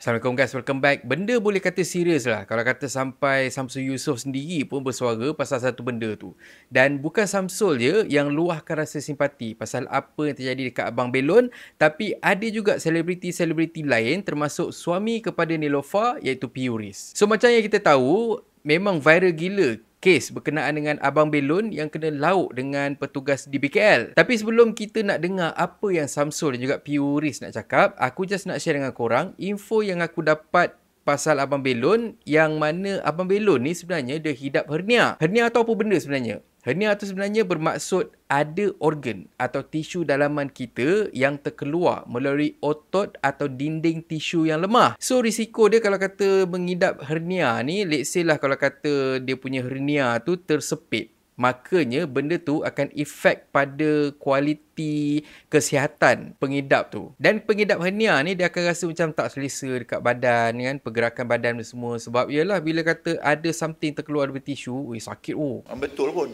Assalamualaikum guys, welcome back. Benda boleh kata serius lah kalau kata sampai Samsul Yusof sendiri pun bersuara pasal satu benda tu. Dan bukan Samsul je yang luahkan rasa simpati pasal apa yang terjadi dekat Abang Belon, tapi ada juga selebriti-selebriti lain termasuk suami kepada Neelofa iaitu P.Euris. So macam yang kita tahu, memang viral gila kes berkenaan dengan Abang Belon yang kena lauk dengan petugas di BKL. Tapi sebelum kita nak dengar apa yang Samsul dan juga P.Euris nak cakap, aku just nak share dengan korang info yang aku dapat pasal Abang Belon, yang mana Abang Belon ni sebenarnya dia hidap hernia. Hernia tu apa benda sebenarnya? Hernia tu sebenarnya bermaksud ada organ atau tisu dalaman kita yang terkeluar melalui otot atau dinding tisu yang lemah. So risiko dia kalau kata mengidap hernia ni, let's say lah kalau kata dia punya hernia tu tersepit, makanya benda tu akan efek pada kualiti kesihatan pengidap tu. Dan pengidap hernia ni dia akan rasa macam tak selesa dekat badan kan, pergerakan badan dan semua. Sebab ialah bila kata ada something terkeluar dari tisu, sakit Betul pun.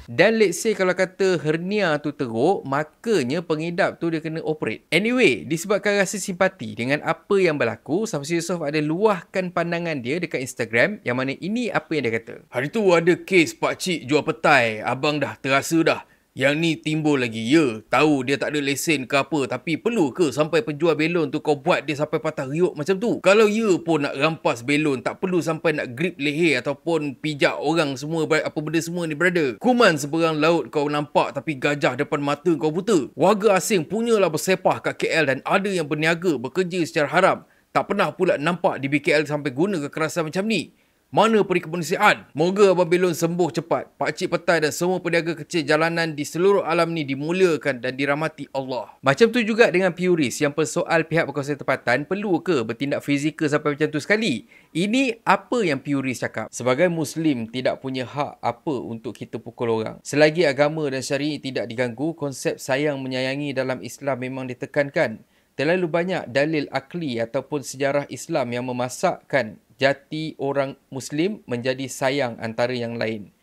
Dan let's say kalau kata hernia tu teruk, makanya pengidap tu dia kena operate. Anyway, disebabkan rasa simpati dengan apa yang berlaku, Samsul Yusof ada luahkan pandangan dia dekat Instagram, yang mana ini apa yang dia kata. Hari tu ada kes pakcik jual petai, abang dah terasa dah. Yang ni timbul lagi. Ya, tahu dia tak ada lesen ke apa, tapi perlu ke sampai penjual belon tu kau buat dia sampai patah riuk macam tu? Kalau ya pun nak rampas belon, tak perlu sampai nak grip leher ataupun pijak orang semua, apa benda semua ni, brother. Kuman seberang laut kau nampak, tapi gajah depan mata kau buta. Warga asing punyalah bersepah kat KL dan ada yang berniaga bekerja secara haram. Tak pernah pula nampak di BKL sampai guna kekerasan macam ni. Mana peri kemanusiaan? Moga Abang Belon sembuh cepat. Pakcik petai dan semua peniaga kecil jalanan di seluruh alam ni dimuliakan dan dirahmati Allah. Macam tu juga dengan P.Euris yang persoal pihak berkuasa tempatan perlu ke bertindak fizikal sampai macam tu sekali? Ini apa yang P.Euris cakap. Sebagai Muslim, tidak punya hak apa untuk kita pukul orang. Selagi agama dan syariat tidak diganggu, konsep sayang menyayangi dalam Islam memang ditekankan. Terlalu banyak dalil akli ataupun sejarah Islam yang memasakkan jati orang Muslim menjadi sayang antara yang lain.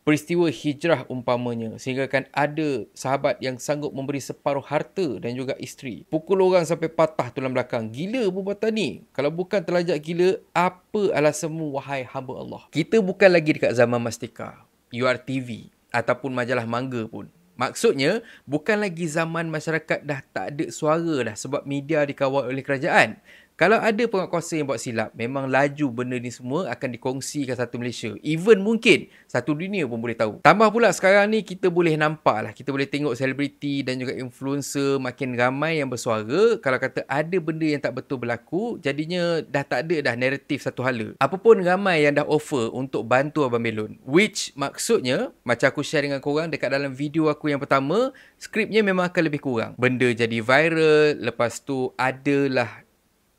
Peristiwa hijrah umpamanya, sehingga kan ada sahabat yang sanggup memberi separuh harta dan juga isteri. Pukul orang sampai patah tulang belakang. Gila perbuatan ni. Kalau bukan terlajak gila, apa alasanmu wahai hamba Allah? Kita bukan lagi dekat zaman Mastika, URTV ataupun majalah Mangga pun. Maksudnya, bukan lagi zaman masyarakat dah tak ada suara dah sebab media dikawal oleh kerajaan. Kalau ada penguatkuasa yang buat silap, memang laju benda ni semua akan dikongsikan satu Malaysia. Even mungkin satu dunia pun boleh tahu. Tambah pula sekarang ni kita boleh nampak lah, kita boleh tengok selebriti dan juga influencer makin ramai yang bersuara. Kalau kata ada benda yang tak betul berlaku, jadinya dah tak ada dah naratif satu hala. Apapun ramai yang dah offer untuk bantu Abang Belon. Which maksudnya, macam aku share dengan korang dekat dalam video aku yang pertama, skripnya memang akan lebih kurang. Benda jadi viral, lepas tu adalah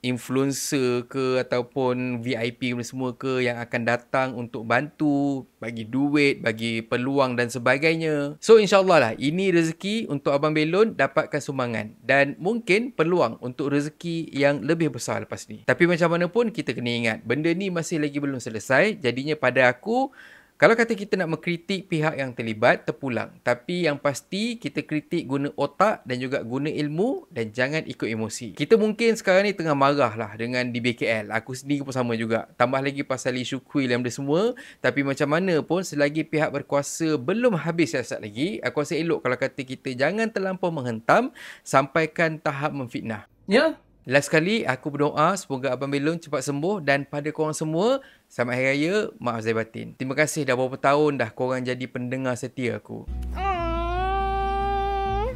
influencer ke ataupun VIP semua ke yang akan datang untuk bantu, bagi duit, bagi peluang dan sebagainya. So insyaAllah lah, ini rezeki untuk Abang Belon dapatkan sumbangan dan mungkin peluang untuk rezeki yang lebih besar lepas ni. Tapi macam mana pun kita kena ingat, benda ni masih lagi belum selesai. Jadinya pada aku, kalau kata kita nak mengkritik pihak yang terlibat, terpulang. Tapi yang pasti, kita kritik guna otak dan juga guna ilmu dan jangan ikut emosi. Kita mungkin sekarang ni tengah marah lah dengan di BKL. Aku sendiri pun sama juga. Tambah lagi pasal isu kuil dan benda semua. Tapi macam mana pun, selagi pihak berkuasa belum habis siasat lagi, aku rasa elok kalau kata kita jangan terlampau menghentam sampaikan tahap memfitnah. Ya. Last sekali, aku berdoa semoga Abang Belon cepat sembuh dan pada korang semua, selamat Hari Raya, maaf zahir batin. Terima kasih dah berapa tahun dah korang jadi pendengar setia aku.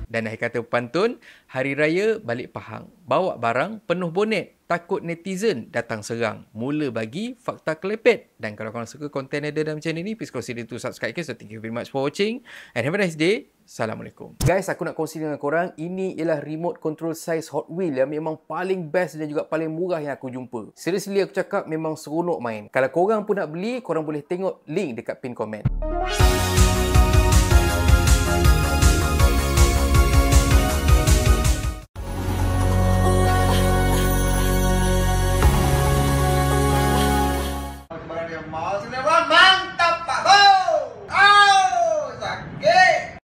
Dan akhir kata pantun, Hari Raya balik Pahang. Bawa barang penuh bonet, takut netizen datang serang. Mula bagi fakta kelepet. Dan kalau korang suka konten ada dalam channel ni, please consider to subscribe. So thank you very much for watching and have a nice day. Assalamualaikum. Guys, aku nak kongsi dengan korang, ini ialah remote control size Hot Wheel yang memang paling best dan juga paling murah yang aku jumpa. Seriously aku cakap memang seronok main. Kalau korang pun nak beli, korang boleh tengok link dekat pin komen.